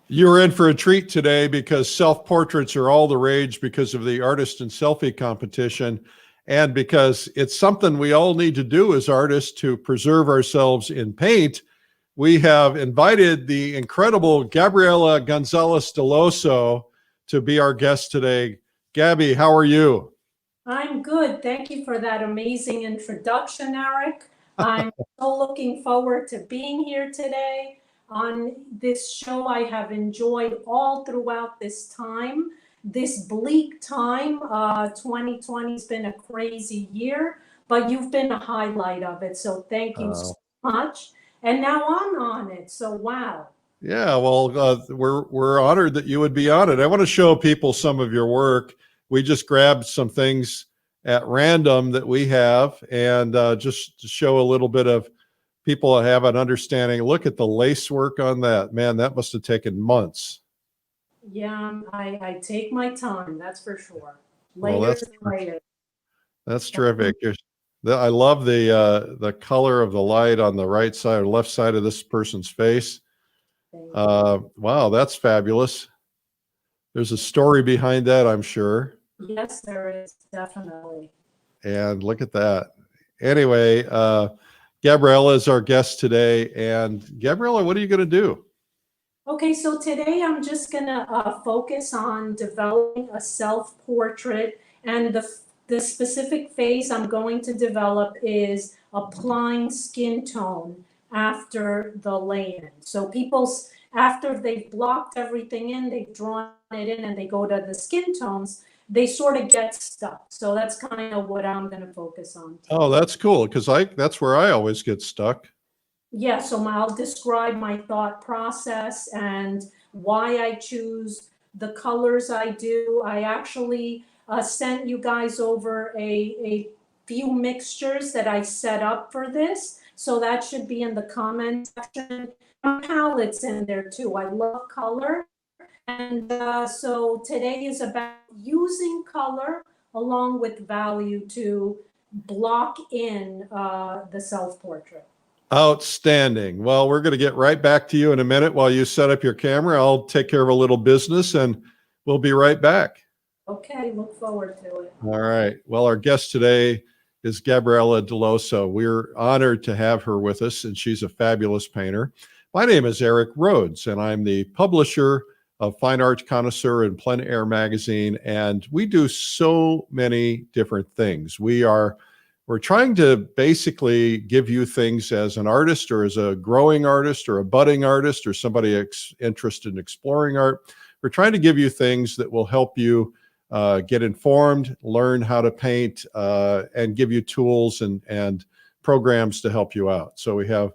You're in for a treat today because self-portraits are all the rage because of the artist and selfie competition, and because it's something we all need to do as artists to preserve ourselves in paint. We have invited the incredible Gabriela Gonzalez Delloso to be our guest today. Gabby, how are you? I'm good. Thank you for that amazing introduction, Eric. I'm so looking forward to being here today on this show. I have enjoyed all throughout this time, this bleak time. 2020 has been a crazy year, but you've been a highlight of it. So thank you so much. And now I'm on it. So wow. Yeah, well, we're honored that you would be on it. I want to show people some of your work. We just grabbed some things at random that we have, and just to show a little bit of people have an understanding. Look at the lace work on that. Man, that must have taken months. Yeah, I take my time, that's for sure. Well, Layers and layers. that's terrific. I love the color of the light on the right side or left side of this person's face. Wow, that's fabulous. There's a story behind that, I'm sure. Yes, there is, definitely. And look at that. Anyway, Gabriela is our guest today. And Gabriela, what are you going to do? Okay, so today I'm just gonna focus on developing a self-portrait, and the specific phase I'm going to develop is applying skin tone after the lay-in. So after they've blocked everything in, they've drawn it in, and they go to the skin tones, they sort of get stuck. So that's kind of what I'm going to focus on today. Oh, that's cool, because that's where I always get stuck. Yeah, so I'll describe my thought process and why I choose the colors I do. I actually sent you guys over a few mixtures that I set up for this. So that should be in the comment section. Palettes in there too. I love color. And so today is about using color along with value to block in the self-portrait. Outstanding. Well, we're going to get right back to you in a minute while you set up your camera. I'll take care of a little business and we'll be right back. Okay, look forward to it. All right. Well, our guest today is Gabriela Delloso. We're honored to have her with us, and she's a fabulous painter. My name is Eric Rhoads, and I'm the publisher of Fine Arts Connoisseur and Plein Air magazine, and we do so many different things. We're trying to basically give you things as an artist or as a growing artist or a budding artist or somebody interested in exploring art. We're trying to give you things that will help you get informed, learn how to paint, and give you tools and programs to help you out. So we have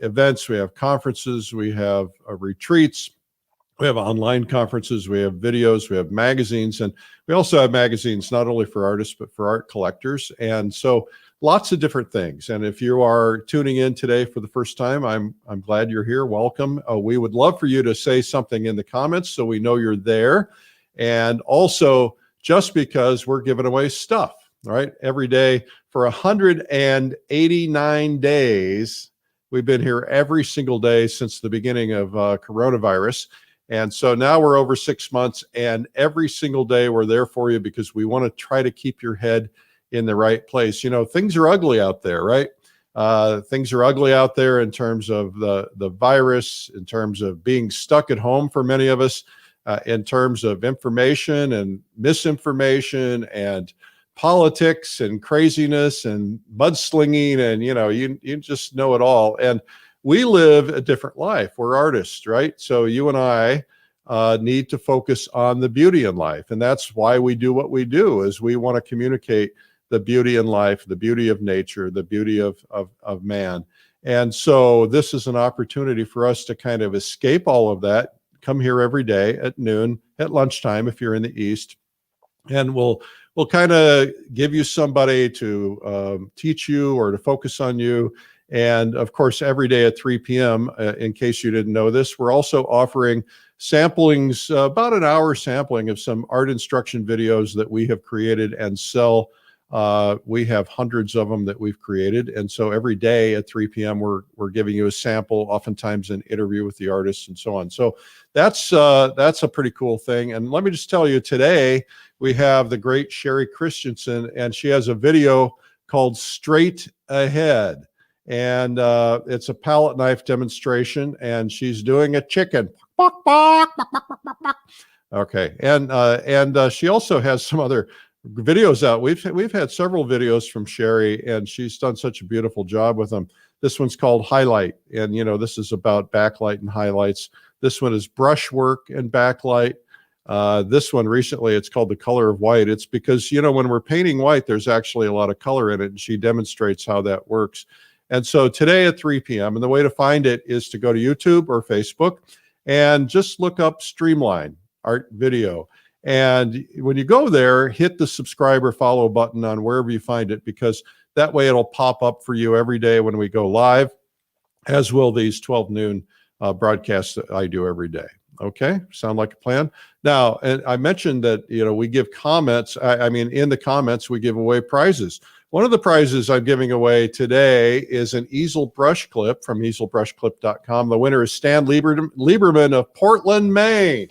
events, we have conferences, we have retreats, we have online conferences, we have videos, we have magazines, and we also have magazines not only for artists, but for art collectors. And so lots of different things. And if you are tuning in today for the first time, I'm glad you're here. Welcome. We would love for you to say something in the comments so we know you're there. And also, just because we're giving away stuff, right? Every day for 189 days, we've been here every single day since the beginning of coronavirus. And so now we're over 6 months, and every single day we're there for you because we want to try to keep your head in the right place. You know, things are ugly out there, right? Things are ugly out there in terms of the virus, in terms of being stuck at home for many of us, in terms of information and misinformation and politics and craziness and mudslinging, and you just know it all. And we live a different life. We're artists, right? So you and I need to focus on the beauty in life. And that's why we do what we do, is we want to communicate the beauty in life, the beauty of nature, the beauty of man. And so this is an opportunity for us to kind of escape all of that. Come here every day at noon, at lunchtime, if you're in the East. And we'll kind of give you somebody to teach you or to focus on you. And of course, every day at 3 p.m., in case you didn't know this, we're also offering samplings, about an hour sampling of some art instruction videos that we have created and sell We have hundreds of them that we've created. And so every day at 3 p.m., we're giving you a sample, oftentimes an interview with the artists and so on. So that's a pretty cool thing. And let me just tell you, today we have the great Sherry Christensen, and she has a video called Straight Ahead. And it's a palette knife demonstration, and she's doing a chicken. Okay, and she also has some other videos out. We've had several videos from Sherry, and she's done such a beautiful job with them. This one's called Highlight, and this is about backlight and highlights. This one is brushwork and backlight. This one recently, it's called The Color of White. It's because when we're painting white, there's actually a lot of color in it, and she demonstrates how that works. And so today at 3 p.m., and the way to find it is to go to YouTube or Facebook and just look up Streamline Art Video. And when you go there, hit the subscribe or follow button on wherever you find it, because that way it'll pop up for you every day when we go live, as will these 12 noon broadcasts that I do every day. Okay, sound like a plan? Now, and I mentioned that, we give comments. I mean, in the comments, we give away prizes. One of the prizes I'm giving away today is an easel brush clip from easelbrushclip.com. The winner is Stan Lieberman of Portland, Maine.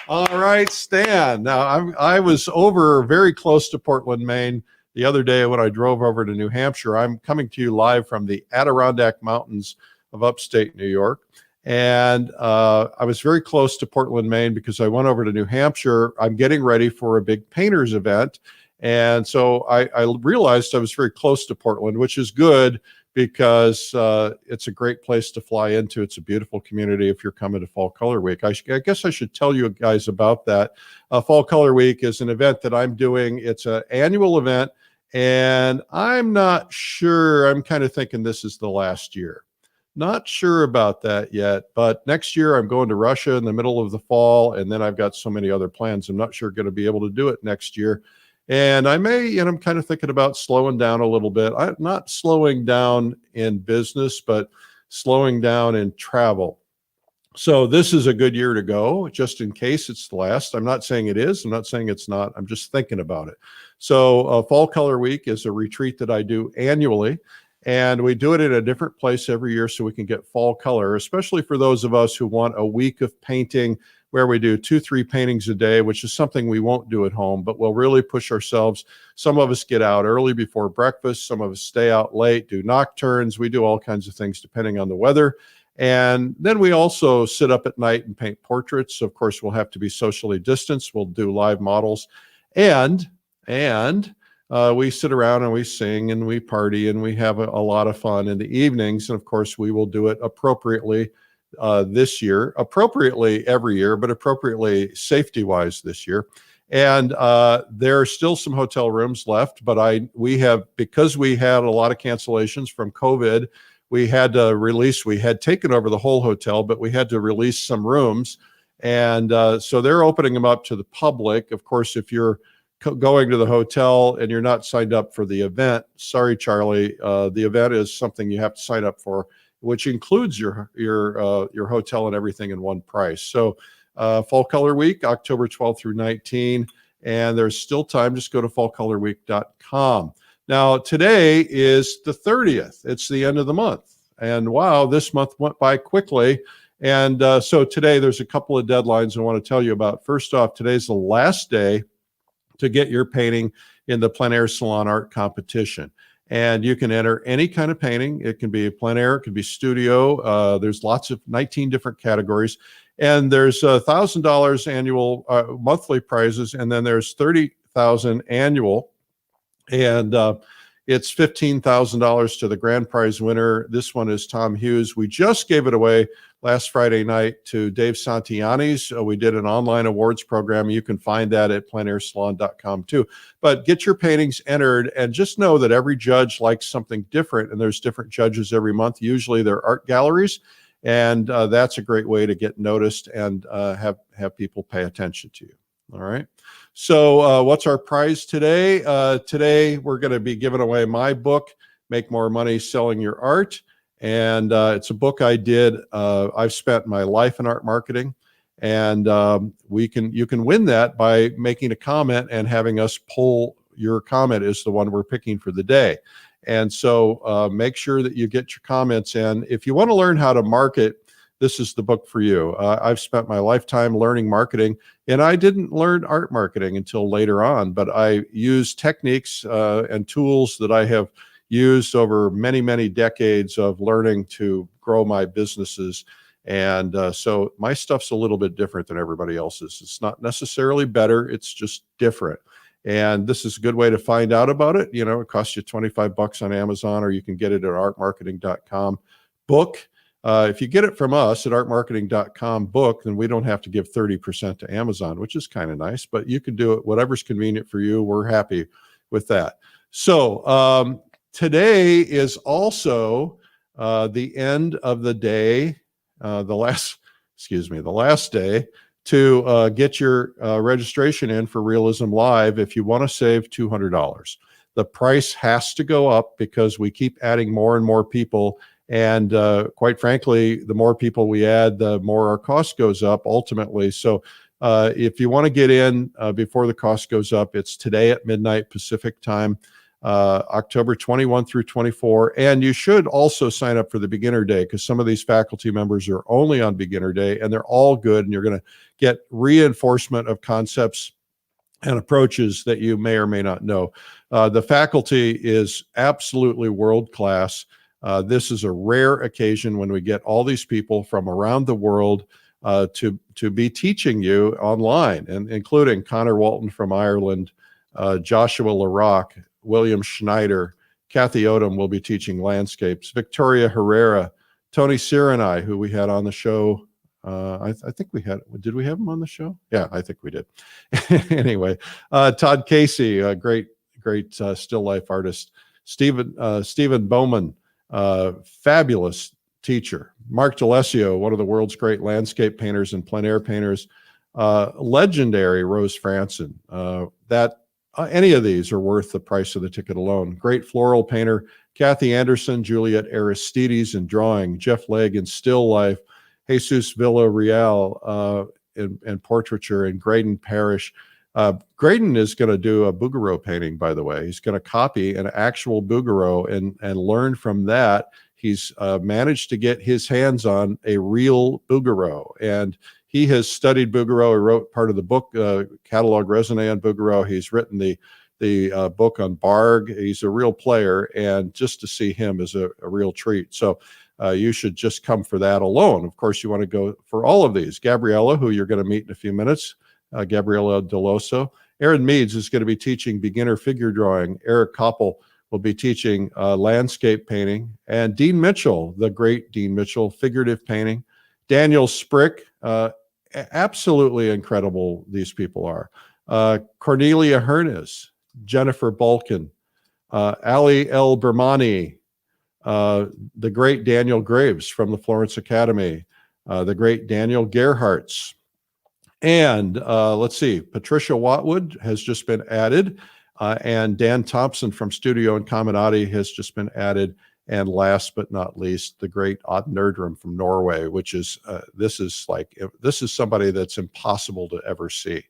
All right, Stan. Now, I was over very close to Portland, Maine the other day when I drove over to New Hampshire. I'm coming to you live from the Adirondack Mountains of upstate New York. And I was very close to Portland, Maine, because I went over to New Hampshire. I'm getting ready for a big painters event. And so I realized I was very close to Portland, which is good because it's a great place to fly into. It's a beautiful community if you're coming to Fall Color Week. I guess I should tell you guys about that. Fall Color Week is an event that I'm doing. It's an annual event, and I'm not sure. I'm kind of thinking this is the last year. Not sure about that yet, but next year I'm going to Russia in the middle of the fall, and then I've got so many other plans. I'm not sure going to be able to do it next year. And I may, and I'm kind of thinking about slowing down a little bit. I'm not slowing down in business, but slowing down in travel. So this is a good year to go, just in case it's the last. I'm not saying it is. I'm not saying it's not. I'm just thinking about it. So Fall Color Week is a retreat that I do annually. And we do it in a different place every year so we can get fall color, especially for those of us who want a week of painting where we do 2-3 paintings a day, which is something we won't do at home, but we'll really push ourselves. Some of us get out early before breakfast. Some of us stay out late, do nocturnes. We do all kinds of things depending on the weather. And then we also sit up at night and paint portraits. Of course, we'll have to be socially distanced. We'll do live models. And we sit around and we sing and we party and we have a lot of fun in the evenings. And of course, we will do it appropriately this year, appropriately every year, but appropriately safety-wise this year. And there are still some hotel rooms left, but because we had a lot of cancellations from COVID, we had taken over the whole hotel, but we had to release some rooms. And so they're opening them up to the public. Of course, if you're going to the hotel and you're not signed up for the event, sorry, Charlie, the event is something you have to sign up for, which includes your hotel and everything in one price. So Fall Color Week, October 12th through 19, and there's still time. Just go to fallcolorweek.com. Now, today is the 30th. It's the end of the month. And wow, this month went by quickly. And so today there's a couple of deadlines I want to tell you about. First off, today's the last day to get your painting in the plein air salon art competition. And you can enter any kind of painting. It can be plein air, it could be studio. There's lots of 19 different categories. And there's $1,000 annual monthly prizes, and then there's $30,000 annual. And it's $15,000 to the grand prize winner. This one is Tom Hughes. We just gave it away last Friday night to Dave Santiani's. We did an online awards program. You can find that at pleinairsalon.com too. But get your paintings entered, and just know that every judge likes something different, and there's different judges every month. Usually they're art galleries, and that's a great way to get noticed and have people pay attention to you. All right. So what's our prize today? Today we're going to be giving away my book, Make More Money Selling Your Art. And it's a book I did. I've spent my life in art marketing, and you can win that by making a comment and having us pull your comment is the one we're picking for the day. And so make sure that you get your comments in. If you want to learn how to market, this is the book for you. I've spent my lifetime learning marketing, and I didn't learn art marketing until later on, but I use techniques and tools that I have used over many, many decades of learning to grow my businesses. And so my stuff's a little bit different than everybody else's. It's not necessarily better, it's just different. And this is a good way to find out about it. You know, it costs you 25 bucks on Amazon, or you can get it at artmarketing.com book. If you get it from us at artmarketing.com book, then we don't have to give 30% to Amazon, which is kind of nice, but you can do it whatever's convenient for you. We're happy with that. So today is also the end of the day, the last day to get your registration in for Realism Live if you want to save $200. The price has to go up because we keep adding more and more people. And quite frankly, the more people we add, the more our cost goes up ultimately. So if you want to get in before the cost goes up, it's today at midnight Pacific time, October 21 through 24. And you should also sign up for the beginner day, because some of these faculty members are only on beginner day, and they're all good. And you're going to get reinforcement of concepts and approaches that you may or may not know. The faculty is absolutely world-class. This is a rare occasion when we get all these people from around the world to be teaching you online, and including Connor Walton from Ireland, Joshua LaRock, William Schneider, Kathy Odom will be teaching landscapes, Victoria Herrera, Tony Sirenai, who we had on the show. I think did we have him on the show? Yeah, I think we did. Anyway, Todd Casey, a great still life artist, Stephen Bowman, fabulous teacher, Mark D'Alessio, one of the world's great landscape painters and plein air painters, legendary Rose Franson. Any of these are worth the price of the ticket alone. Great floral painter, Kathy Anderson, Juliet Aristides in drawing, Jeff Legg in still life, Jesus Villarreal in portraiture, and Graydon Parrish. Graydon is going to do a Bouguereau painting, by the way. He's going to copy an actual Bouguereau and learn from that. He's managed to get his hands on a real Bouguereau, and he has studied Bouguereau. He wrote part of the book, Catalog Raisonné on Bouguereau. He's written the book on Bargue. He's a real player, and just to see him is a real treat. So you should just come for that alone. Of course, you want to go for all of these. Gabriela, who you're going to meet in a few minutes, Gabriela Dellosso. Aaron Meads is going to be teaching beginner figure drawing. Eric Koppel will be teaching landscape painting. And Dean Mitchell, the great Dean Mitchell, figurative painting. Daniel Sprick, absolutely incredible these people are. Cornelia Hernes, Jennifer Balkin, Ali El Bermani, the great Daniel Graves from the Florence Academy, the great Daniel Gerhartz. And let's see, Patricia Watwood has just been added, and Dan Thompson from Studio and Caminati has just been added. And last but not least, the great Odd Nerdrum from Norway, which is this is somebody that's impossible to ever see,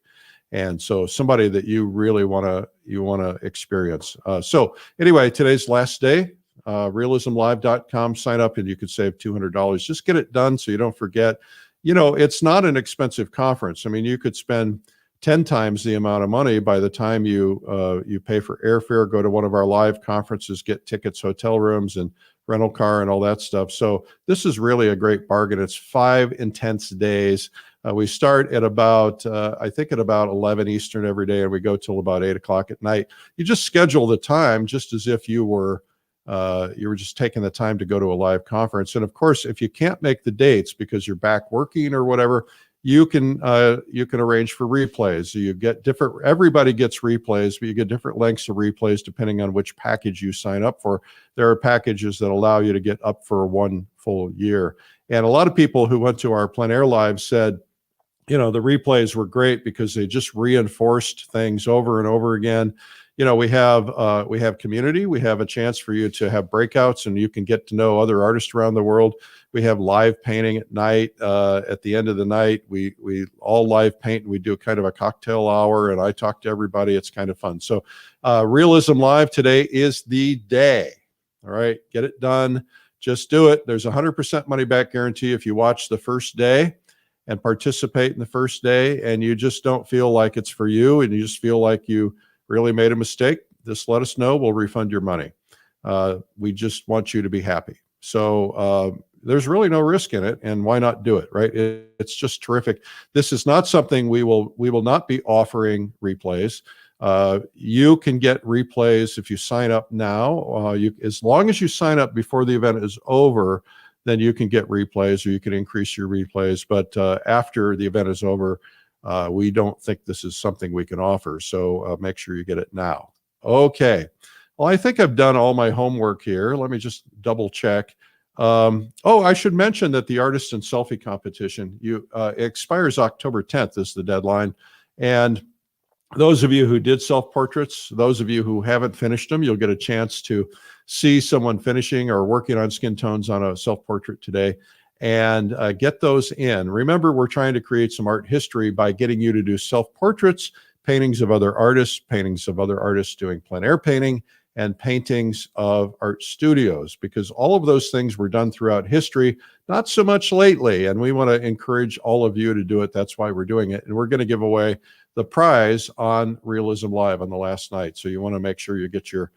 and so somebody that you really want to experience. So anyway, today's last day. realismlive.com, sign up and you could save $200. Just get it done so you don't forget. You know, it's not an expensive conference. I mean, you could spend 10 times the amount of money by the time you pay for airfare, go to one of our live conferences, get tickets, hotel rooms, and rental car and all that stuff. So this is really a great bargain. It's 5 intense days. We start at about, I think at about 11 Eastern every day, and we go till about 8 o'clock at night. You just schedule the time just as if you were just taking the time to go to a live conference. And of course, if you can't make the dates because you're back working or whatever, you can arrange for replays. You get everybody gets replays, but you get different lengths of replays depending on which package you sign up for. There are packages that allow you to get up for 1 full year. And a lot of people who went to our plein air live said, you know, the replays were great because they just reinforced things over and over again. You know, we have community. We have a chance for you to have breakouts, and you can get to know other artists around the world. We have live painting at night. At the end of the night, we all live paint, and we do kind of a cocktail hour, and I talk to everybody. It's kind of fun. So Realism Live, today is the day. All right, get it done. Just do it. There's 100% money back guarantee if you watch the first day and participate in the first day, and you just don't feel like it's for you, and you just feel like you really made a mistake. Just let us know. We'll refund your money. We just want you to be happy. So there's really no risk in it, and why not do it, right? It's just terrific. This is not something we will not be offering replays. You can get replays if you sign up now. As long as you sign up before the event is over, then you can get replays, or you can increase your replays. But after the event is over, we don't think this is something we can offer. So make sure you get it now. Okay. Well, I think I've done all my homework here. Let me just double check. I should mention that the Artist and Selfie competition expires October 10th is the deadline. And those of you who did self-portraits, those of you who haven't finished them, you'll get a chance to see someone finishing or working on skin tones on a self-portrait today, and get those in. Remember, we're trying to create some art history by getting you to do self-portraits, paintings of other artists doing plein air painting, and paintings of art studios, because all of those things were done throughout history, not so much lately. And we want to encourage all of you to do it. That's why we're doing it. And we're going to give away the prize on Realism Live on the last night. So you want to make sure you get your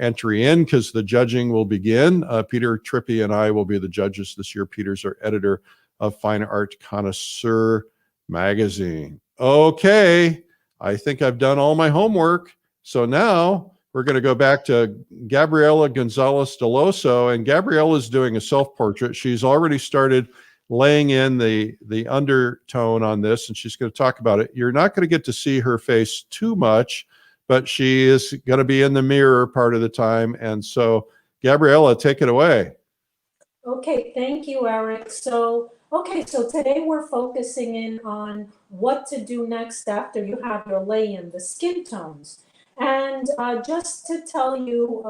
entry in, because the judging will begin. Peter Trippi and I will be the judges this year. Peter's our editor of Fine Art Connoisseur magazine. Okay, I think I've done all my homework. So now we're going to go back to Gabriela Dellosso, and Gabriela is doing a self-portrait. She's already started laying in the undertone on this, and she's going to talk about it. You're not going to get to see her face too much, but she is going to be in the mirror part of the time. And so, Gabriela, take it away. Okay, thank you, Eric. So today we're focusing in on what to do next after you have your lay-in, the skin tones. And just to tell you,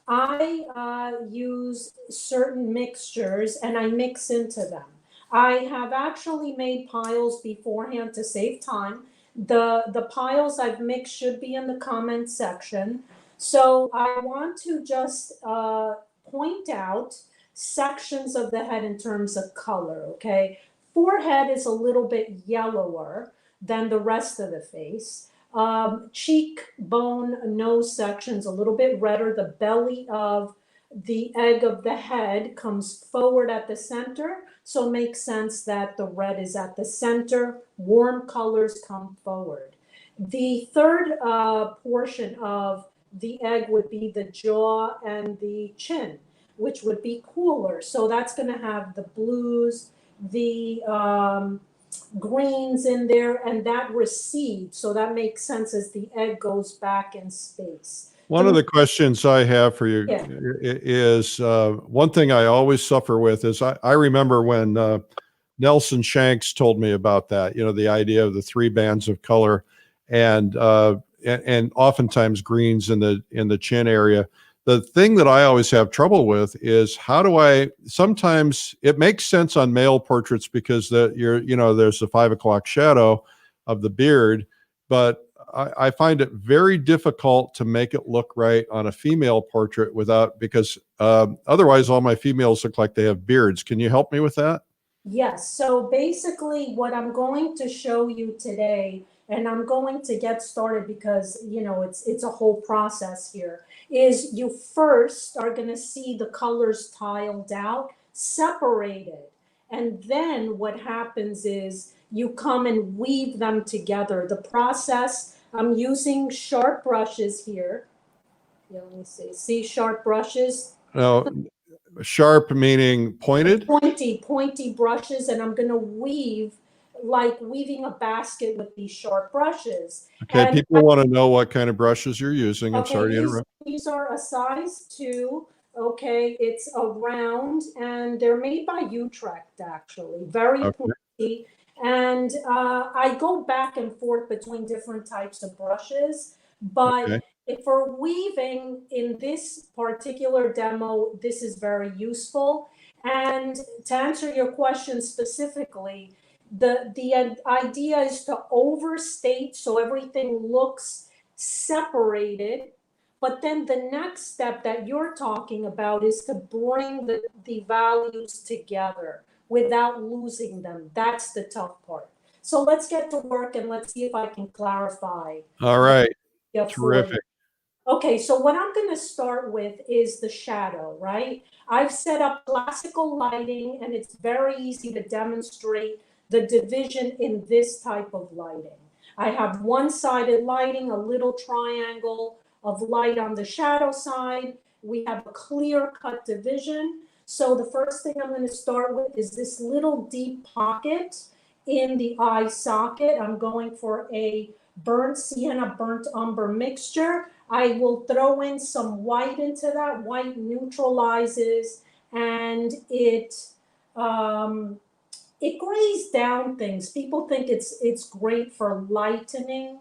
I use certain mixtures and I mix into them. I have actually made piles beforehand to save time. The piles I've mixed should be in the comment section. So I want to just point out sections of the head in terms of color, okay? Forehead is a little bit yellower than the rest of the face. Cheekbone, nose section's a little bit redder. The belly of the egg of the head comes forward at the center, so it makes sense that the red is at the center. Warm colors come forward. The third portion of the egg would be the jaw and the chin, which would be cooler. So that's going to have the blues, the greens in there, and that recedes. So that makes sense as the egg goes back in space. One of the questions I have for you is one thing I always suffer with is I remember when Nelson Shanks told me about that, the idea of the 3 bands of color, and oftentimes greens in the chin area. The thing that I always have trouble with is sometimes it makes sense on male portraits because there's the 5 o'clock shadow of the beard, but I find it very difficult to make it look right on a female portrait because otherwise all my females look like they have beards. Can you help me with that? Yes. So basically what I'm going to show you today, and I'm going to get started because, it's a whole process here, is you first are going to see the colors tiled out, separated. And then what happens is you come and weave them together. The process, I'm using sharp brushes here. Yeah, let me see. See sharp brushes? No, sharp meaning pointed? Pointy brushes, and I'm going to weave like weaving a basket with these sharp brushes. Okay, and people want to know what kind of brushes you're using. I'm sorry to interrupt. These are a size 2. Okay, it's a round, and they're made by Utrecht, actually. Very pointy. And I go back and forth between different types of brushes, but if we're weaving in this particular demo, this is very useful. And to answer your question specifically, the idea is to overstate so everything looks separated. But then the next step that you're talking about is to bring the values together without losing them. That's the tough part. So let's get to work and let's see if I can clarify. All right. Yeah, for you. Terrific. Okay, so what I'm going to start with is the shadow, right? I've set up classical lighting and it's very easy to demonstrate the division in this type of lighting. I have one-sided lighting, a little triangle of light on the shadow side. We have a clear-cut division. So the first thing I'm going to start with is this little deep pocket in the eye socket. I'm going for a burnt sienna, burnt umber mixture. I will throw in some white into that. White neutralizes and it grays down things. People think it's great for lightening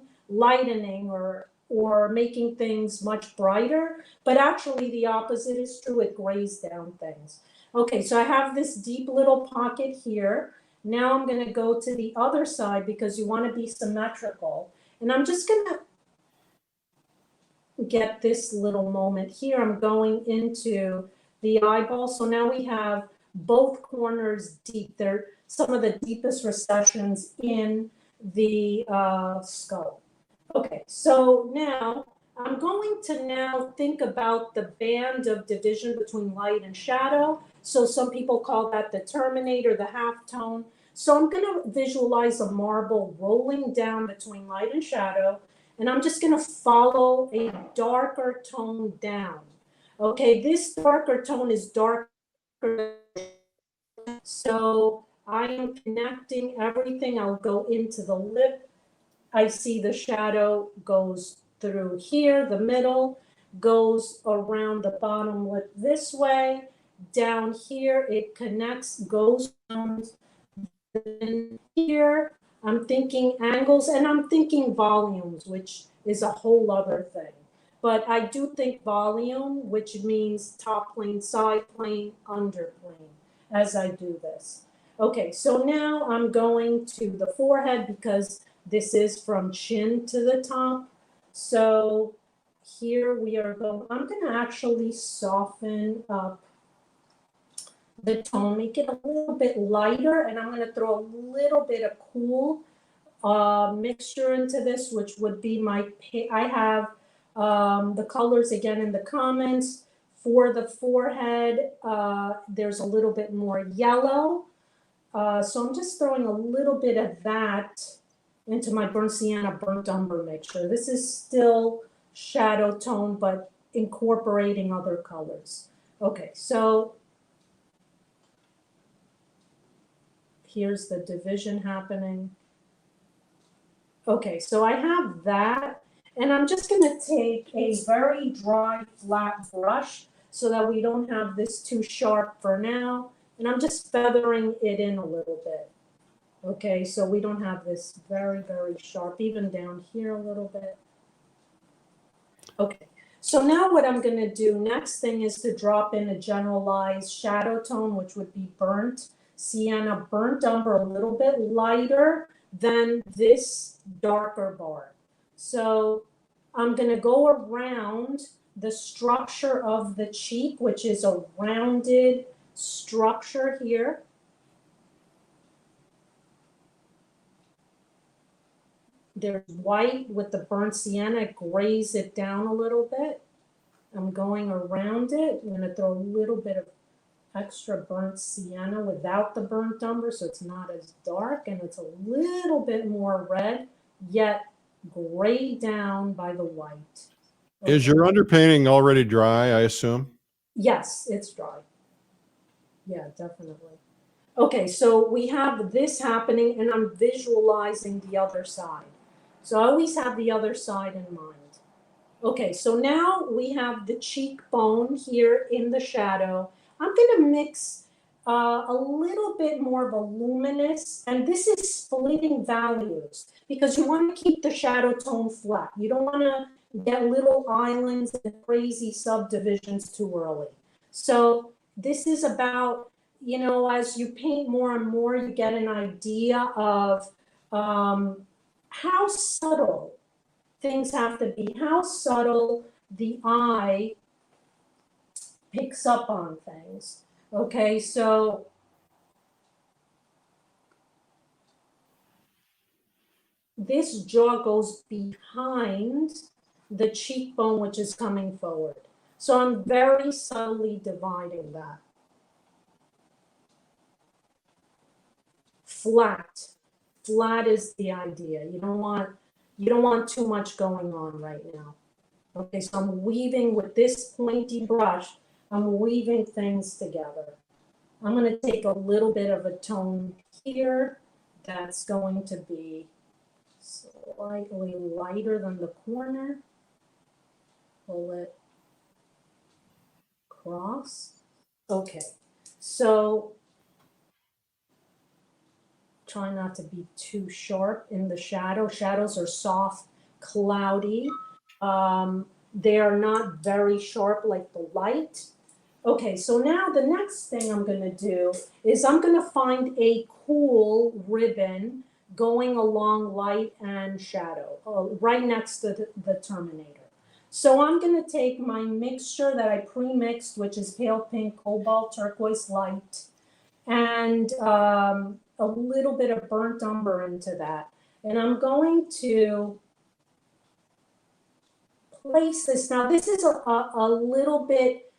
or making things much brighter, but actually the opposite is true. It grays down things. Okay, so I have this deep little pocket here. Now I'm going to go to the other side because you want to be symmetrical. And I'm just going to get this little moment here. I'm going into the eyeball. So now we have both corners deep. They're some of the deepest recessions in the skull. Okay, so now I'm going to now think about the band of division between light and shadow. So some people call that the terminator, the halftone. So I'm going to visualize a marble rolling down between light and shadow. And I'm just going to follow a darker tone down. Okay, this darker tone is darker. So I am connecting everything. I'll go into the lip. I see the shadow goes through here, the middle, goes around the bottom lip this way. Down here, it connects, goes around here. I'm thinking angles and I'm thinking volumes, which is a whole other thing. But I do think volume, which means top plane, side plane, under plane, as I do this. Okay, so now I'm going to the forehead because this is from chin to the top. So here we are going, I'm going to actually soften up the tone, make it a little bit lighter, and I'm going to throw a little bit of cool mixture into this, which would be my, I have the colors again in the comments. For the forehead, there's a little bit more yellow. So I'm just throwing a little bit of that into my burnt sienna, burnt umber mixture. This is still shadow tone, but incorporating other colors. Okay, so here's the division happening. Okay, so I have that, and I'm just gonna take a very dry, flat brush so that we don't have this too sharp for now, and I'm just feathering it in a little bit. Okay, so we don't have this very, very sharp, even down here a little bit. Okay, so now what I'm gonna do, next thing is to drop in a generalized shadow tone, which would be burnt sienna, burnt umber, a little bit lighter than this darker bar. So I'm going to go around the structure of the cheek, which is a rounded structure here. There's white with the burnt sienna, it grays it down a little bit. I'm going around it. I'm going to throw a little bit of extra burnt sienna without the burnt umber, so it's not as dark, and it's a little bit more red, yet grayed down by the white. Okay. Is your underpainting already dry, I assume? Yes, it's dry. Yeah, definitely. Okay, so we have this happening, and I'm visualizing the other side. So I always have the other side in mind. Okay, so now we have the cheekbone here in the shadow. I'm going to mix a little bit more voluminous, and this is splitting values because you want to keep the shadow tone flat. You don't want to get little islands and crazy subdivisions too early. So this is about, you know, as you paint more and more, you get an idea of how subtle things have to be, how subtle the eye picks up on things. Okay, so this jaw goes behind the cheekbone, which is coming forward. So I'm very subtly dividing that. Flat. Flat is the idea. You don't want too much going on right now. Okay, so I'm weaving with this pointy brush, I'm weaving things together. I'm going to take a little bit of a tone here that's going to be slightly lighter than the corner. Pull it across. Okay, so try not to be too sharp in the shadow. Shadows are soft, cloudy. They are not very sharp like the light. Okay, so now the next thing I'm gonna do is I'm gonna find a cool ribbon going along light and shadow, right next to the Terminator. So I'm gonna take my mixture that I pre-mixed, which is pale pink, cobalt, turquoise, light, and a little bit of burnt umber into that. And I'm going to place this. Now, this is a little bit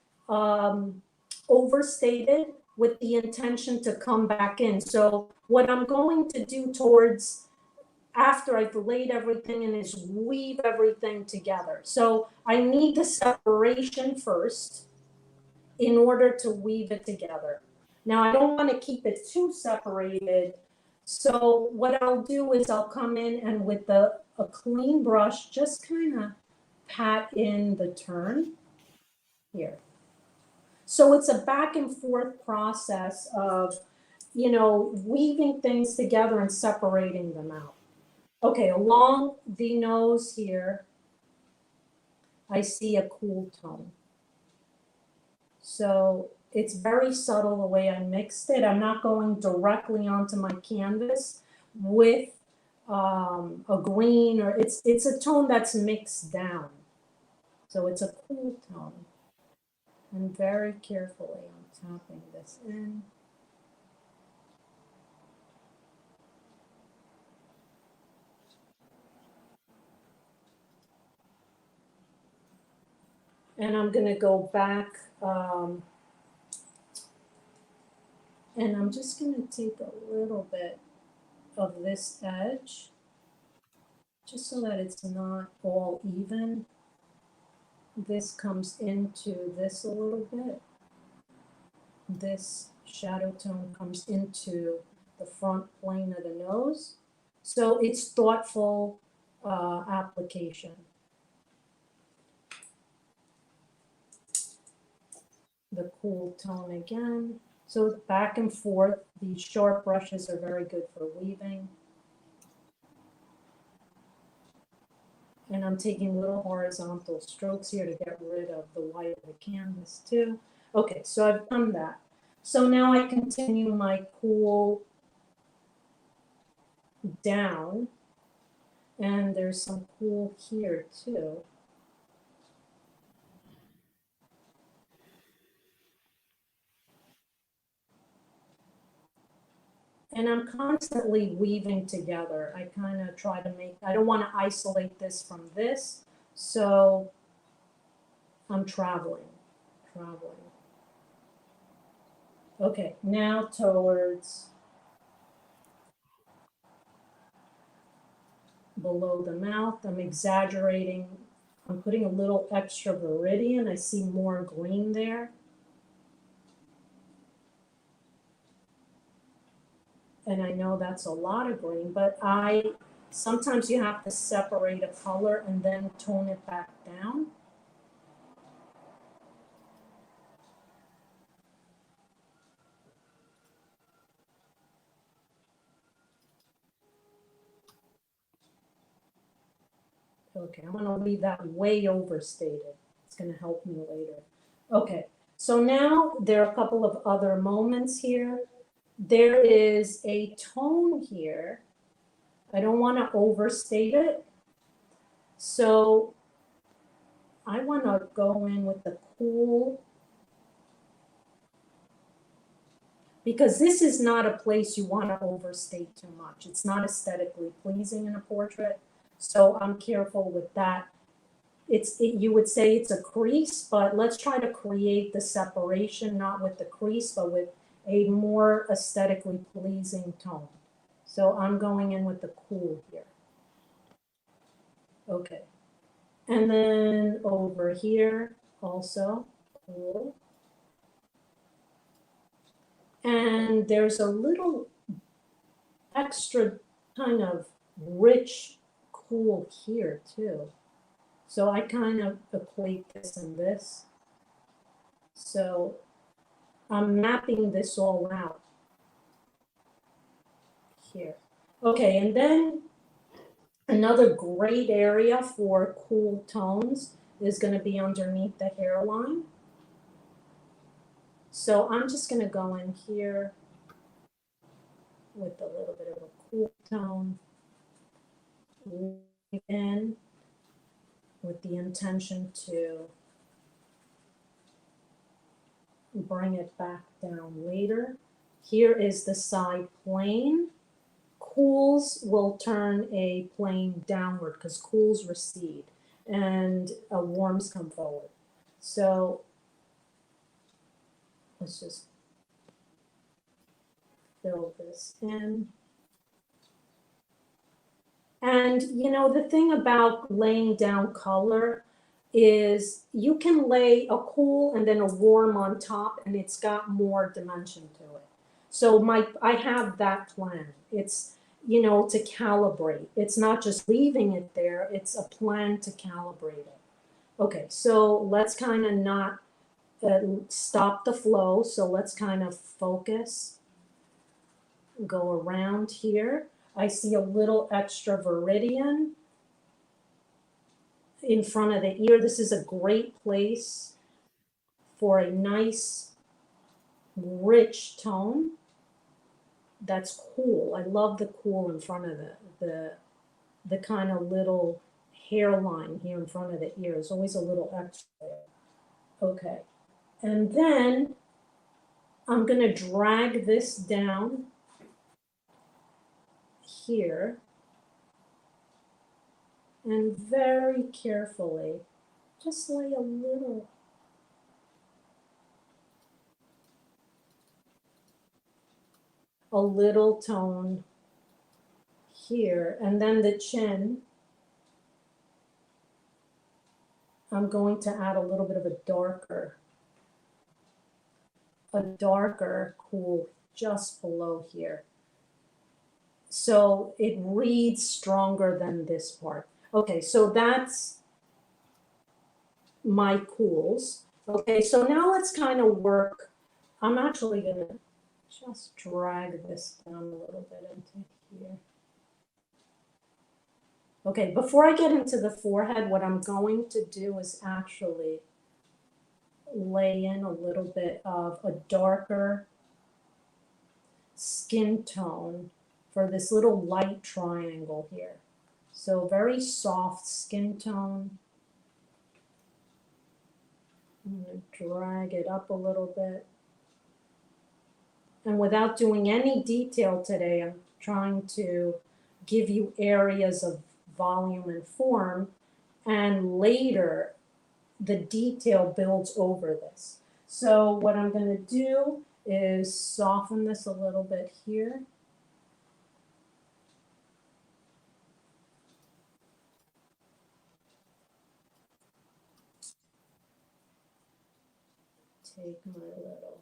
overstated with the intention to come back in. So what I'm going to do towards after I've laid everything in is weave everything together. So I need the separation first in order to weave it together. Now, I don't want to keep it too separated. So what I'll do is I'll come in and with a clean brush, just kind of pat in the turn here. So it's a back and forth process of, you know, weaving things together and separating them out. Okay, along the nose here, I see a cool tone. So it's very subtle the way I mixed it. I'm not going directly onto my canvas with a green, or it's a tone that's mixed down. So it's a cool tone. And very carefully I'm tapping this in. And I'm going to go back and I'm just going to take a little bit of this edge just so that it's not all even. This comes into this a little bit. This shadow tone comes into the front plane of the nose. So it's thoughtful application. The cool tone again. So back and forth, these sharp brushes are very good for weaving. And I'm taking little horizontal strokes here to get rid of the white of the canvas too. Okay, so I've done that. So now I continue my cool down, and there's some cool here too. And I'm constantly weaving together. I kind of try to make, I don't want to isolate this from this, so I'm traveling. Okay, now towards below the mouth, I'm exaggerating. I'm putting a little extra viridian. I see more green there. And I know that's a lot of green, but sometimes you have to separate a color and then tone it back down. Okay, I'm gonna leave that way overstated. It's gonna help me later. Okay, So now there are a couple of other moments here. There is a tone here. I don't want to overstate it. So I want to go in with the cool, because this is not a place you want to overstate too much. It's not aesthetically pleasing in a portrait. So I'm careful with that. You would say it's a crease, but let's try to create the separation, not with the crease, but with a more aesthetically pleasing tone. So I'm going in with the cool here. Okay. And then over here also, cool. And there's a little extra kind of rich cool here too. So I kind of equate this and this. So I'm mapping this all out here. Okay, and then another great area for cool tones is going to be underneath the hairline. So I'm just going to go in here with a little bit of a cool tone, in with the intention to bring it back down later. Here is the side plane. Cools will turn a plane downward because cools recede and warms come forward. So let's just fill this in. And you know, the thing about laying down color is you can lay a cool and then a warm on top and it's got more dimension to it. So I have that plan. It's, you know, to calibrate. It's not just leaving it there, it's a plan to calibrate it. Okay, so let's kind of not stop the flow. So let's kind of focus, go around here. I see a little extra viridian in front of the ear. This is a great place for a nice, rich tone. That's cool. I love the cool in front of the kind of little hairline here in front of the ear. There's always a little extra. Okay. And then I'm going to drag this down here and very carefully just lay a little tone here, and then the chin, I'm going to add a little bit of a darker cool just below here. So it reads stronger than this part. Okay, so that's my cools. Okay, so now let's kind of work. I'm actually gonna just drag this down a little bit into here. Okay, before I get into the forehead, what I'm going to do is actually lay in a little bit of a darker skin tone for this little light triangle here. So very soft skin tone. I'm going to drag it up a little bit. And without doing any detail today, I'm trying to give you areas of volume and form, and later the detail builds over this. So what I'm going to do is soften this a little bit here. Take my little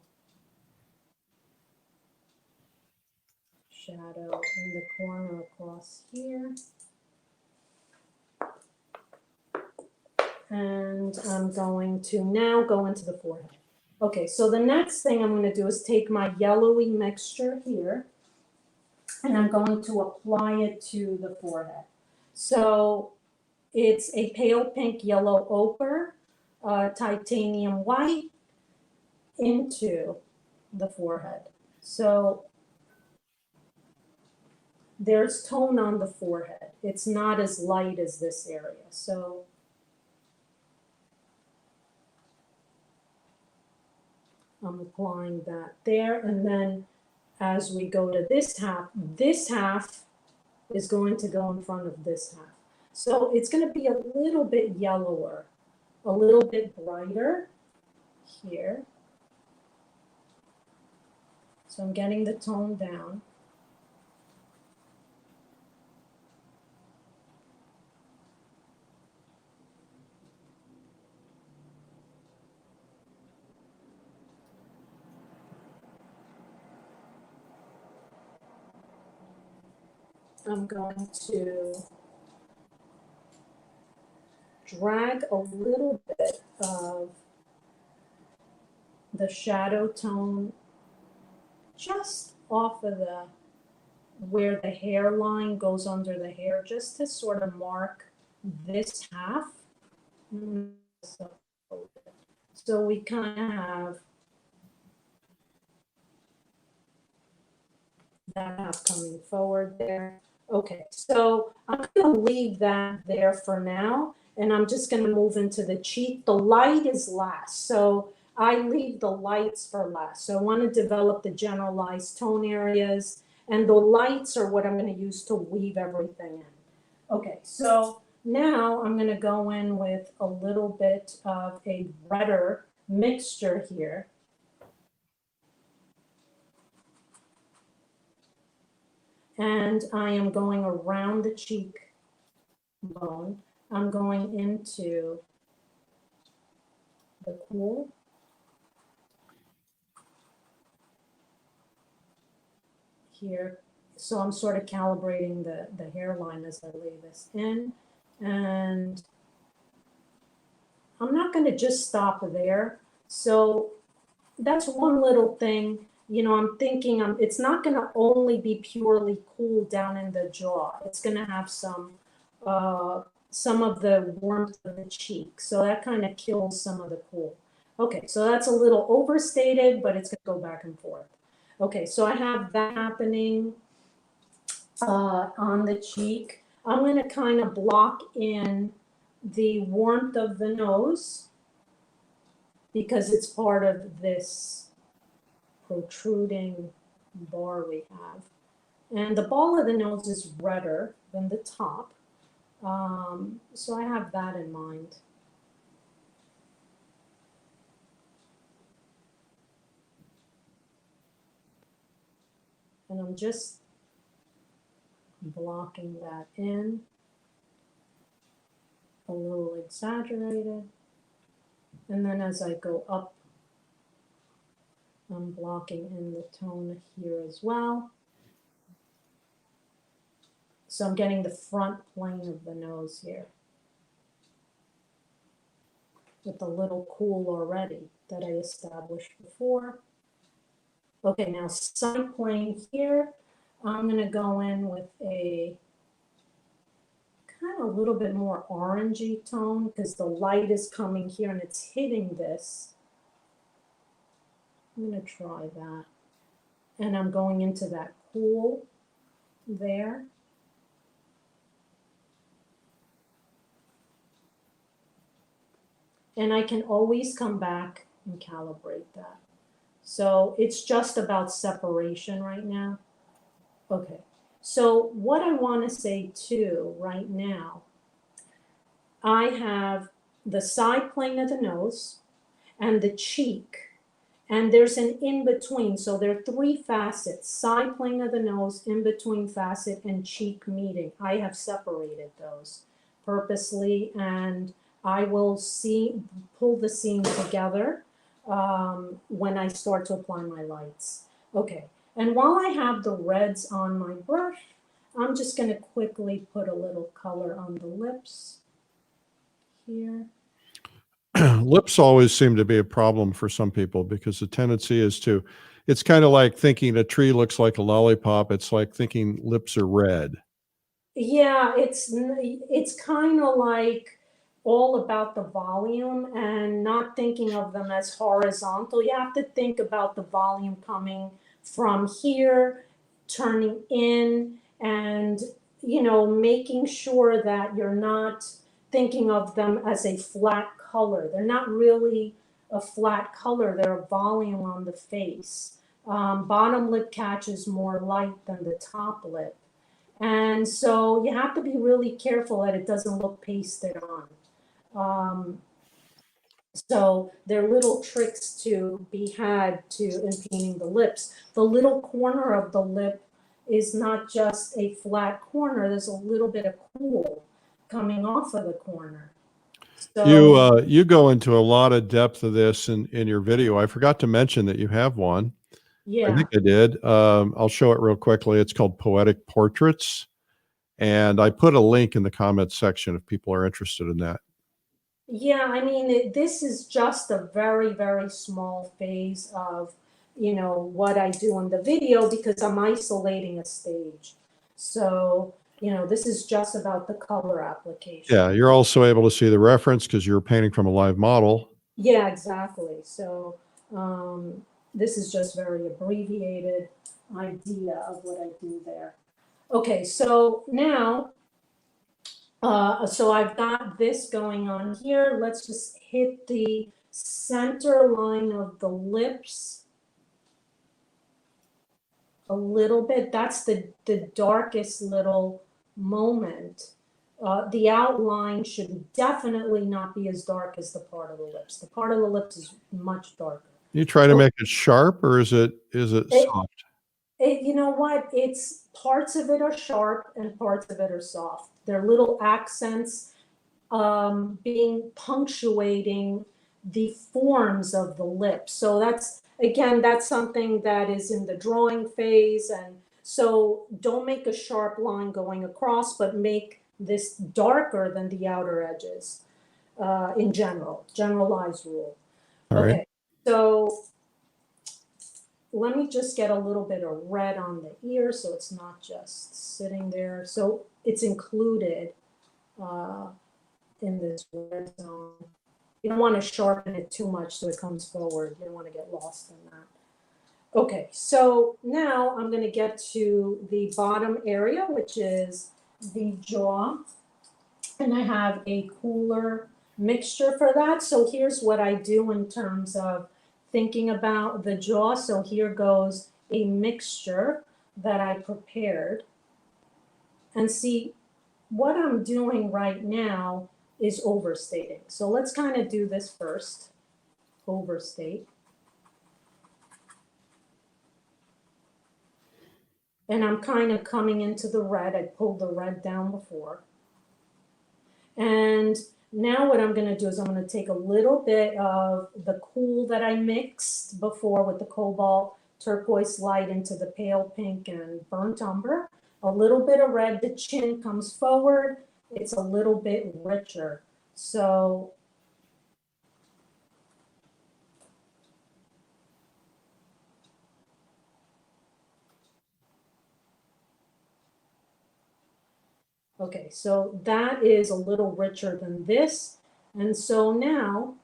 shadow in the corner across here. And I'm going to now go into the forehead. Okay, so the next thing I'm going to do is take my yellowy mixture here, and I'm going to apply it to the forehead. So it's a pale pink yellow ochre, titanium white, into the forehead. So there's tone on the forehead. It's not as light as this area. So I'm applying that there. And then as we go to this half is going to go in front of this half. So it's going to be a little bit yellower, a little bit brighter here. So I'm getting the tone down. I'm going to drag a little bit of the shadow tone just off of the where the hairline goes under the hair, just to sort of mark this half. So we kind of have that half coming forward there. Okay, so I'm going to leave that there for now, and I'm just going to move into the cheek. The light is last, so I leave the lights for last. So I want to develop the generalized tone areas, and the lights are what I'm going to use to weave everything in. Okay, so now I'm going to go in with a little bit of a redder mixture here. And I am going around the cheek bone. I'm going into the cool. Here. So I'm sort of calibrating the hairline as I lay this in. And I'm not going to just stop there. So that's one little thing. You know, I'm thinking it's not going to only be purely cool down in the jaw. It's going to have some of the warmth of the cheek. So that kind of kills some of the cool. Okay, so that's a little overstated, but it's going to go back and forth. Okay, so I have that happening on the cheek. I'm going to kind of block in the warmth of the nose because it's part of this protruding bar we have. And the ball of the nose is redder than the top. So I have that in mind. And I'm just blocking that in, a little exaggerated. And then as I go up, I'm blocking in the tone here as well. So I'm getting the front plane of the nose here with a little cool already that I established before. Okay, now side plane here, I'm going to go in with a kind of a little bit more orangey tone because the light is coming here and it's hitting this. I'm going to try that. And I'm going into that cool there. And I can always come back and calibrate that. So it's just about separation right now. Okay, so what I want to say too right now, I have the side plane of the nose and the cheek, and there's an in-between. So there are three facets: side plane of the nose, in-between facet, and cheek meeting. I have separated those purposely, and I will pull the scene together when I start to apply my lights. Okay, and while I have the reds on my brush, I'm just going to quickly put a little color on the lips here. Lips always seem to be a problem for some people because the tendency is to, it's kind of like thinking a tree looks like a lollipop. It's like thinking lips are red. Yeah, it's kind of like all about the volume and not thinking of them as horizontal. You have to think about the volume coming from here, turning in, and, you know, making sure that you're not thinking of them as a flat color. They're not really a flat color, they're a volume on the face. Bottom lip catch is more light than the top lip. And so you have to be really careful that it doesn't look pasted on. So there are little tricks to be had to in painting the lips. The little corner of the lip is not just a flat corner, there's a little bit of cool coming off of the corner. So You go into a lot of depth of this in your video. I forgot to mention that you have one. I yeah, think I did. I'll show it real quickly. It's called Poetic Portraits. And I put a link in the comments section if people are interested in that. yeah, I mean, this is just a very, very small phase of, you know, what I do in the video because I'm isolating a stage. So, you know, this is just about the color application. Yeah, you're also able to see the reference because you're painting from a live model. Yeah, exactly. So, this is just very abbreviated idea of what I do there. Okay, so now, so I've got this going on here. Let's just hit the center line of the lips a little bit. That's the darkest little moment. The outline should definitely not be as dark as the part of the lips. The part of the lips is much darker. You try to make it sharp, or is it It, soft? you know what? It's parts of it are sharp and parts of it are soft. They're little accents being punctuating the forms of the lips. So that's, again, that's something that is in the drawing phase. And so don't make a sharp line going across, but make this darker than the outer edges in general, generalized rule. All right. Okay, so let me just get a little bit of red on the ear so it's not just sitting there. So it's included in this red zone. You don't want to sharpen it too much so it comes forward. You don't want to get lost in that. Okay, so now I'm going to get to the bottom area, which is the jaw. And I have a cooler mixture for that. So here's what I do in terms of thinking about the jaw. So here goes a mixture that I prepared. And see, what I'm doing right now is overstating. So let's kind of do this first. Overstate. And I'm kind of coming into the red. I pulled the red down before. And now what I'm going to do is I'm going to take a little bit of the cool that I mixed before with the cobalt, turquoise light into the pale pink and burnt umber. A little bit of red. The chin comes forward. It's a little bit richer. So okay, so that is a little richer than this. And so now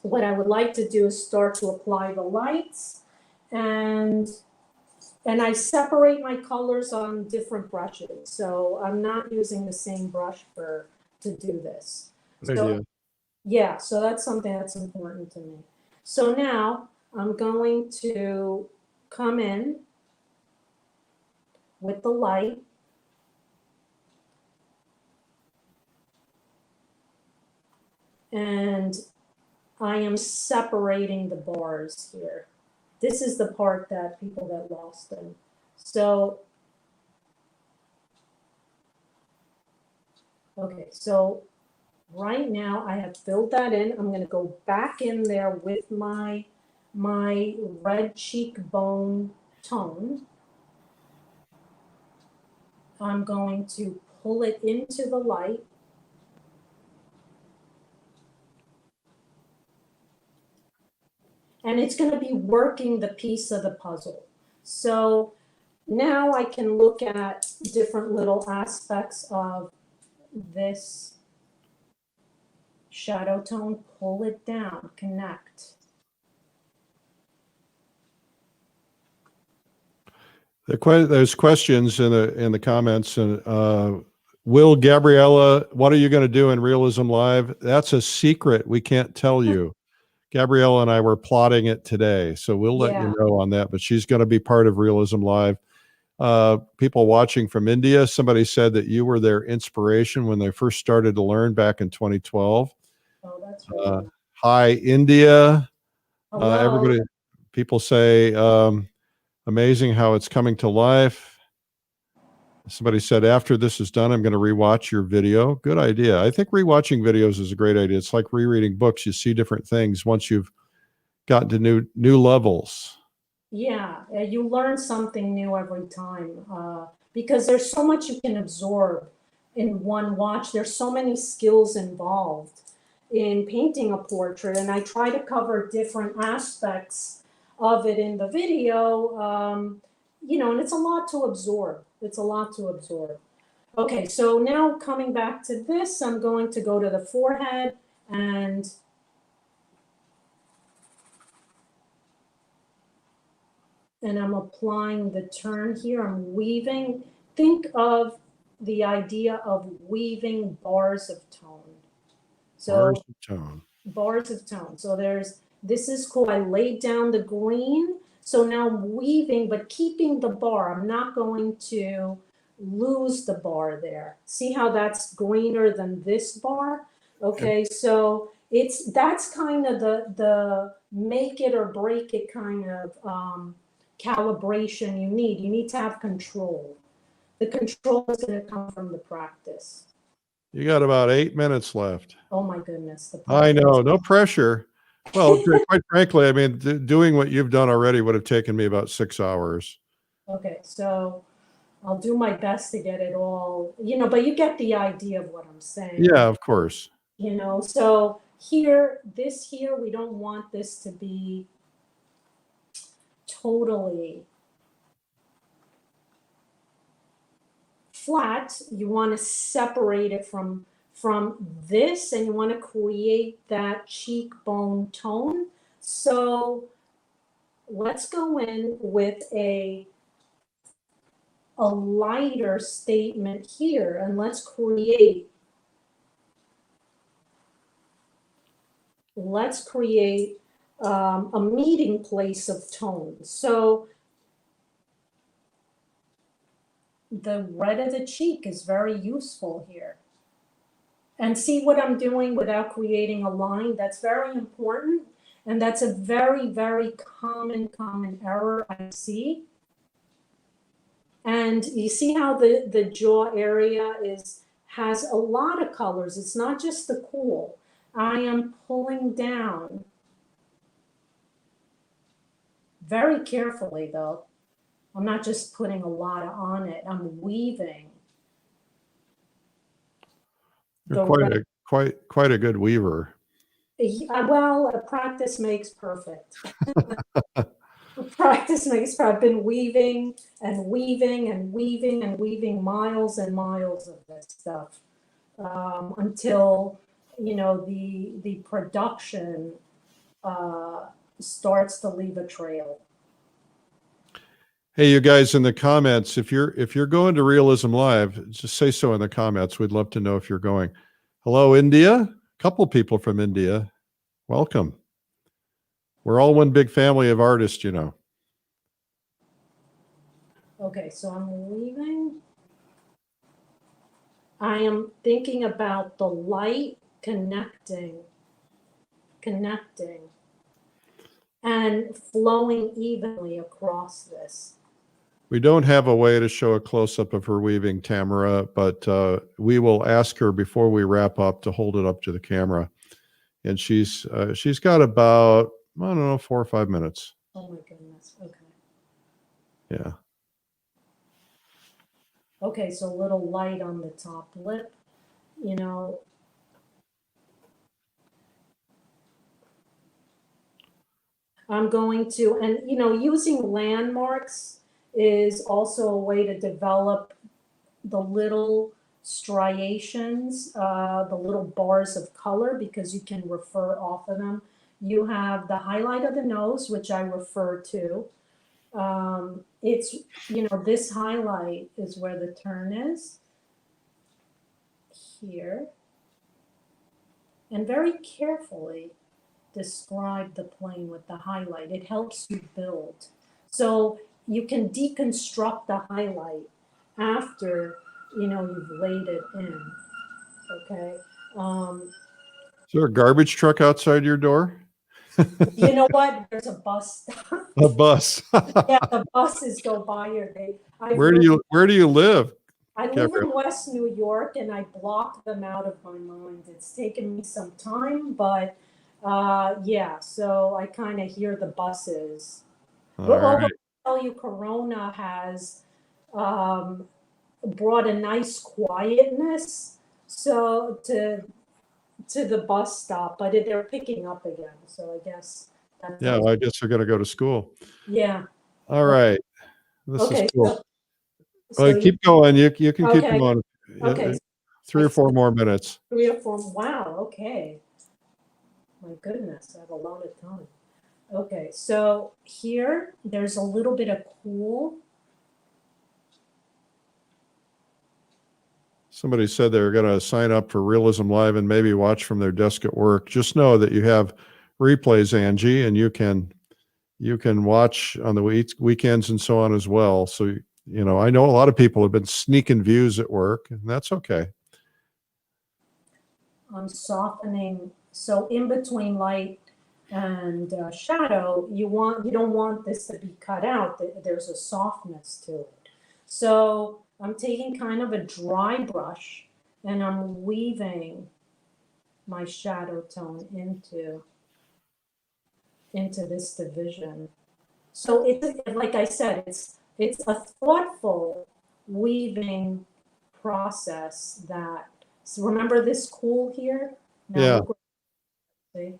what I would like to do is start to apply the lights, and I separate my colors on different brushes. So I'm not using the same brush to do this. Good So idea. yeah, so that's something that's important to me. So now I'm going to come in with the light. And I am separating the bars here. This is the part that people get lost in. So, okay, so right now I have filled that in. I'm going to go back in there with my red cheekbone tone. I'm going to pull it into the light. And it's going to be working the piece of the puzzle. So now I can look at different little aspects of this Shadow tone, pull it down, connect. There's questions in the comments, and Will, Gabriela, what are you going to do in Realism Live? That's a secret. We can't tell you. Gabriela and I were plotting it today, so we'll let you know on that. But she's going to be part of Realism Live. People watching from India, somebody said that you were their inspiration when they first started to learn back in 2012. Oh, that's really nice. Hi, India. Hello. Everybody, people say, amazing how it's coming to life. Somebody said, after this is done, I'm going to rewatch your video. Good idea. I think rewatching videos is a great idea. It's like rereading books. You see different things once you've gotten to new levels. Yeah, you learn something new every time because there's so much you can absorb in one watch. There's so many skills involved in painting a portrait, and I try to cover different aspects of it in the video, you know, and it's a lot to absorb. It's a lot to absorb. Okay, so now coming back to this, I'm going to go to the forehead and I'm applying the turn here. I'm weaving. Think of the idea of weaving bars of tone. So bars of tone. Bars of tone. So this is cool. I laid down the green. So now I'm weaving, but keeping the bar. I'm not going to lose the bar there. See how that's greener than this bar? Okay, so that's kind of the make it or break it kind of calibration you need. You need to have control. The control is going to come from the practice. You got about 8 minutes left. Oh my goodness. I know, no pressure. Well, quite frankly, I mean, doing what you've done already would have taken me about 6 hours. Okay, so I'll do my best to get it all, you know, but you get the idea of what I'm saying. Yeah, of course. You know, so here, we don't want this to be totally flat. You want to separate it from this, and you want to create that cheekbone tone. So let's go in with a lighter statement here, and let's create a meeting place of tones. So the red of the cheek is very useful here. And see what I'm doing without creating a line? That's very important. And that's a very, very common error I see. And you see how the jaw area has a lot of colors. It's not just the cool. I am pulling down very carefully, though. I'm not just putting a lot on it. I'm weaving. You're quite a good weaver. Well, practice makes perfect. Practice makes perfect. I've been weaving and weaving and weaving and weaving miles and miles of this stuff until, you know, the production starts to leave a trail. Hey, you guys in the comments, if you're going to Realism Live, just say so in the comments. We'd love to know if you're going. Hello, India. A couple people from India. Welcome. We're all one big family of artists, you know. Okay, so I'm weaving. I am thinking about the light connecting, and flowing evenly across this. We don't have a way to show a close-up of her weaving, Tamara, but we will ask her before we wrap up to hold it up to the camera. And she's got about, I don't know, 4 or 5 minutes. Oh my goodness. Okay. Yeah. Okay, so a little light on the top lip, you know. I'm going to, and you know, using landmarks is also a way to develop the little striations, the little bars of color, because you can refer off of them. You have the highlight of the nose, which I refer to. It's, this highlight is where the turn is, here. And very carefully describe the plane with the highlight. It helps you build. So you can deconstruct the highlight after, you've laid it in, okay? Is there a garbage truck outside your door? You know what? There's a bus. A bus. Yeah, the buses go by here. Where do you live? I live Gabrielle? in West New York, and I block them out of my mind. It's taken me some time, but yeah, so I kind of hear the buses. All But right. I'll tell you, Corona has brought a nice quietness to the bus stop, but they're picking up again. So I guess that's Yeah, well, I guess they're going to go to school. yeah. All right. This Okay. is cool. So Keep going. You can keep okay. going. Okay. 3 or 4 more minutes. 3 or 4. Wow. Okay. My goodness, I have a lot of time. Okay, so here there's a little bit of cool. Somebody said they were going to sign up for Realism Live and maybe watch from their desk at work. Just know that you have replays, Angie, and you can watch on the weekends and so on as well. So, I know a lot of people have been sneaking views at work, and that's okay. I'm softening. So in between light and shadow, you don't want this to be cut out. There's a softness to it. So I'm taking kind of a dry brush and I'm weaving my shadow tone into this division. So it's, like I said, it's a thoughtful weaving process that, so remember this cool here? Now Yeah. see?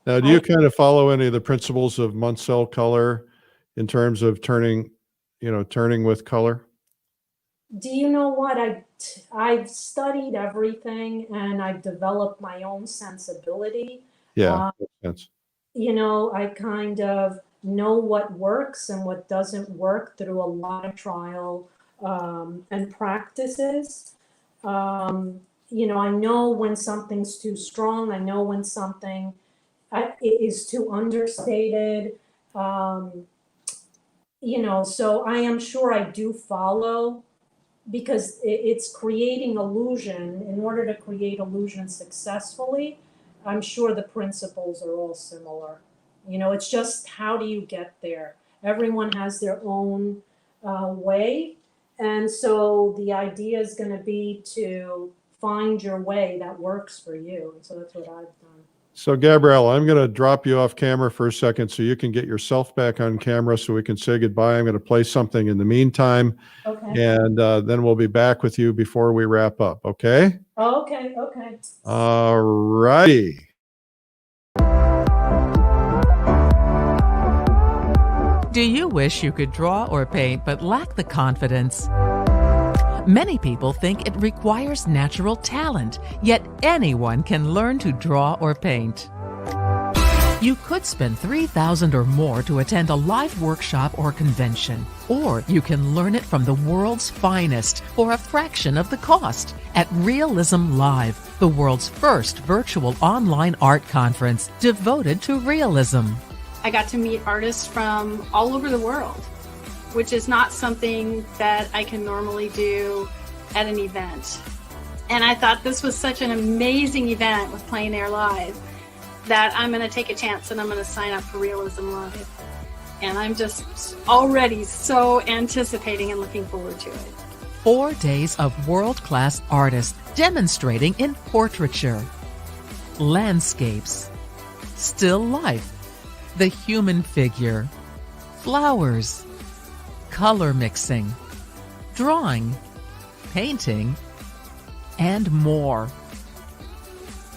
Now, do you kind of follow any of the principles of Munsell color in terms of turning with color? Do you know what? I've studied everything and I've developed my own sensibility. Yeah, makes sense. I kind of know what works and what doesn't work through a lot of trial and practices. I know when something's too strong. I know when something is too understated. So I am sure I do follow, because it's creating illusion. In order to create illusion successfully, I'm sure the principles are all similar. It's just, how do you get there? Everyone has their own way. And so the idea is going to be to find your way that works for you. And so that's what I've done. So, Gabrielle, I'm going to drop you off camera for a second so you can get yourself back on camera so we can say goodbye. I'm going to play something in the meantime. Okay. And then we'll be back with you before we wrap up. Okay? Okay. All righty. Do you wish you could draw or paint but lack the confidence? Many people think it requires natural talent, yet anyone can learn to draw or paint. You could spend $3,000 or more to attend a live workshop or convention, or you can learn it from the world's finest for a fraction of the cost at Realism Live, the world's first virtual online art conference devoted to realism. I got to meet artists from all over the world, which is not something that I can normally do at an event. And I thought this was such an amazing event with Plein Air Live that I'm going to take a chance and I'm going to sign up for Realism Live. And I'm just already so anticipating and looking forward to it. 4 days of world-class artists demonstrating in portraiture, landscapes, still life, the human figure, flowers, color mixing, drawing, painting, and more.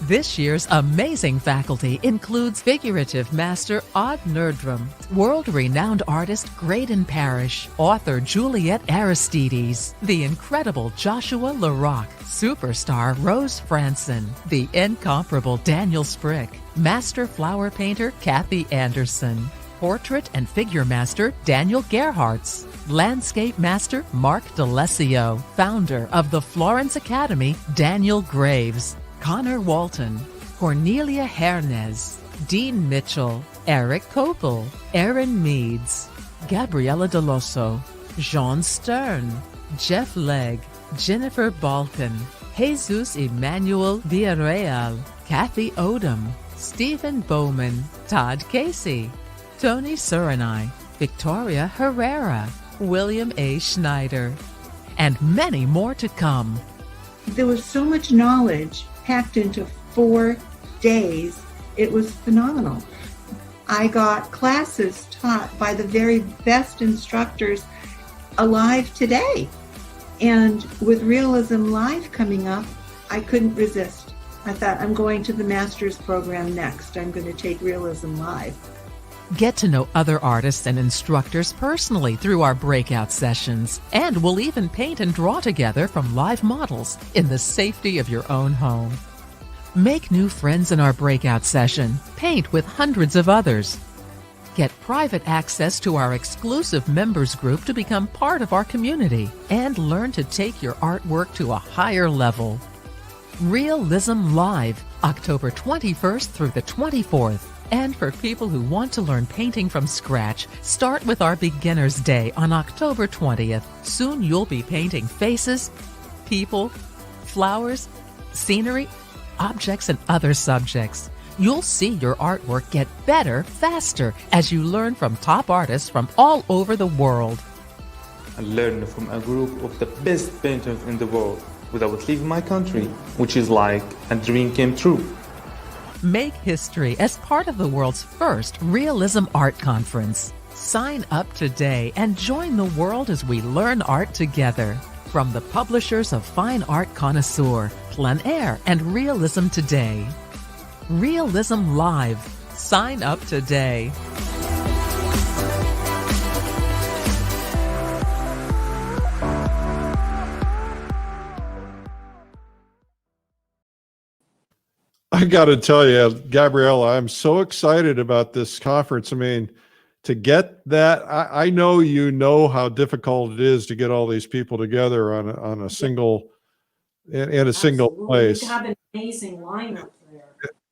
This year's amazing faculty includes figurative master Odd Nerdrum, world-renowned artist Graydon Parrish, author Juliet Aristides, the incredible Joshua LaRock, superstar Rose Franson, the incomparable Daniel Sprick, master flower painter Kathy Anderson, portrait and figure master Daniel Gerhartz, landscape master Mark D'Alessio, founder of the Florence Academy Daniel Graves, Connor Walton, Cornelia Hernez, Dean Mitchell, Eric Kopel, Aaron Meads, Gabriela Dellosso, Jean Stern, Jeff Legg, Jennifer Balkan, Jesus Emmanuel Villarreal, Kathy Odom, Stephen Bowman, Todd Casey, Tony Surinai, Victoria Herrera, William A. Schneider, and many more to come. There was so much knowledge packed into 4 days. It was phenomenal. I got classes taught by the very best instructors alive today. And with Realism Live coming up, I couldn't resist. I thought, I'm going to the master's program next. I'm going to take Realism Live. Get to know other artists and instructors personally through our breakout sessions, and we'll even paint and draw together from live models in the safety of your own home. Make new friends in our breakout session. Paint with hundreds of others. Get private access to our exclusive members group to become part of our community and learn to take your artwork to a higher level. Realism Live, October 21st through the 24th. And for people who want to learn painting from scratch, start with our Beginner's Day on October 20th. Soon you'll be painting faces, people, flowers, scenery, objects, and other subjects. You'll see your artwork get better faster as you learn from top artists from all over the world. I learned from a group of the best painters in the world without leaving my country, which is like a dream came true. Make history as part of the world's first Realism Art Conference. Sign up today and join the world as we learn art together. From the publishers of Fine Art Connoisseur, Plein Air, and Realism Today. Realism Live. Sign up today. I got to tell you, Gabriela, I'm so excited about this conference. I mean, to get that, I know you know how difficult it is to get all these people together on a single, in a single Absolutely. place. You have an amazing lineup there.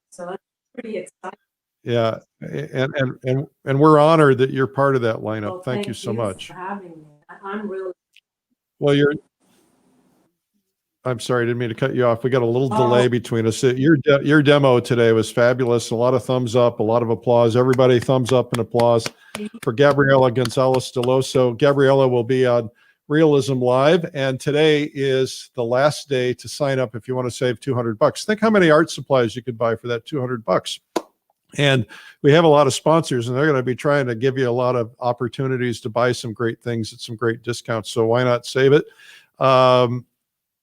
So that's pretty exciting. Yeah, and we're honored that you're part of that lineup. Well, Thank you so much. for having me. I'm really. Well, I'm sorry, I didn't mean to cut you off. We got a little delay between us. Your demo today was fabulous. A lot of thumbs up, a lot of applause. Everybody thumbs up and applause for Gabriela Gonzalez Dellosso. Gabriela will be on Realism Live, and today is the last day to sign up if you want to save $200. Think how many art supplies you could buy for that $200. And we have a lot of sponsors, and they're going to be trying to give you a lot of opportunities to buy some great things at some great discounts. So why not save it?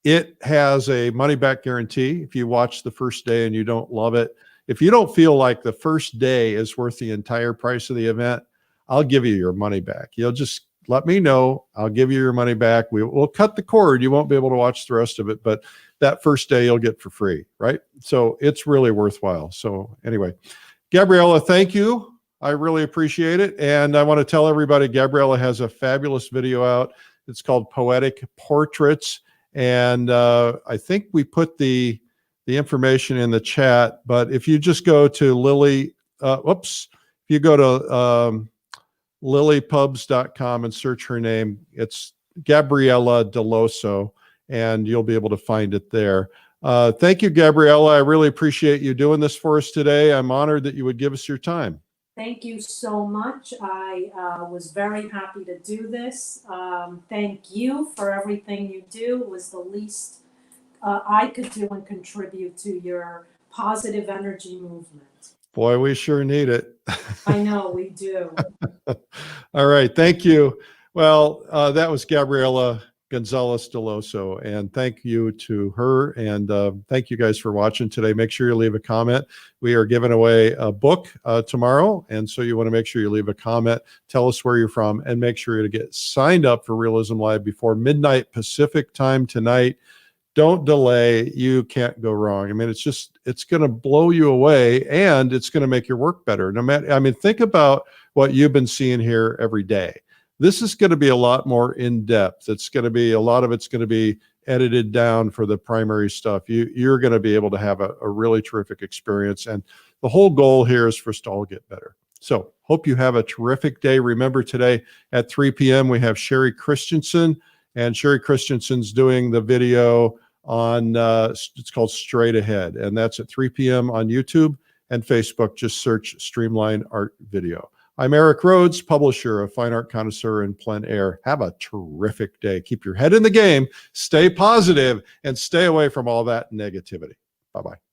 It has a money-back guarantee. If you watch the first day and you don't love it, if you don't feel like the first day is worth the entire price of the event, I'll give you your money back. You'll just let me know. I'll give you your money back. We'll cut the cord. You won't be able to watch the rest of it, but that first day you'll get for free, right? So it's really worthwhile. So anyway, Gabriela, thank you. I really appreciate it. And I want to tell everybody, Gabriela has a fabulous video out. It's called Poetic Portraits. And I think we put the information in the chat, but if you just go to if you go to lilypubs.com and search her name, it's Gabriela Dellosso, and you'll be able to find it there. Thank you, Gabriela. I really appreciate you doing this for us today. I'm honored that you would give us your time. Thank you so much. I was very happy to do this. Thank you for everything you do. It was the least I could do and contribute to your positive energy movement. Boy, we sure need it. I know we do. All right. Thank you. Well, that was Gabriela Gonzalez Dellosso. And thank you to her. And thank you guys for watching today. Make sure you leave a comment. We are giving away a book tomorrow. And so you want to make sure you leave a comment. Tell us where you're from and make sure to get signed up for Realism Live before midnight Pacific time tonight. Don't delay. You can't go wrong. I mean, it's going to blow you away and it's going to make your work better. No matter, I mean, think about what you've been seeing here every day. This is going to be a lot more in depth. It's going to be, a lot of it's going to be edited down for the primary stuff. You're going to be able to have a really terrific experience. And the whole goal here is for us to all get better. So hope you have a terrific day. Remember, today at 3 p.m. we have Sherry Christensen, and Sherry Christensen's doing the video on, it's called Straight Ahead. And that's at 3 p.m. on YouTube and Facebook. Just search Streamline Art Video. I'm Eric Rhoads, publisher of Fine Art Connoisseur in Plein Air. Have a terrific day. Keep your head in the game, stay positive, and stay away from all that negativity. Bye-bye.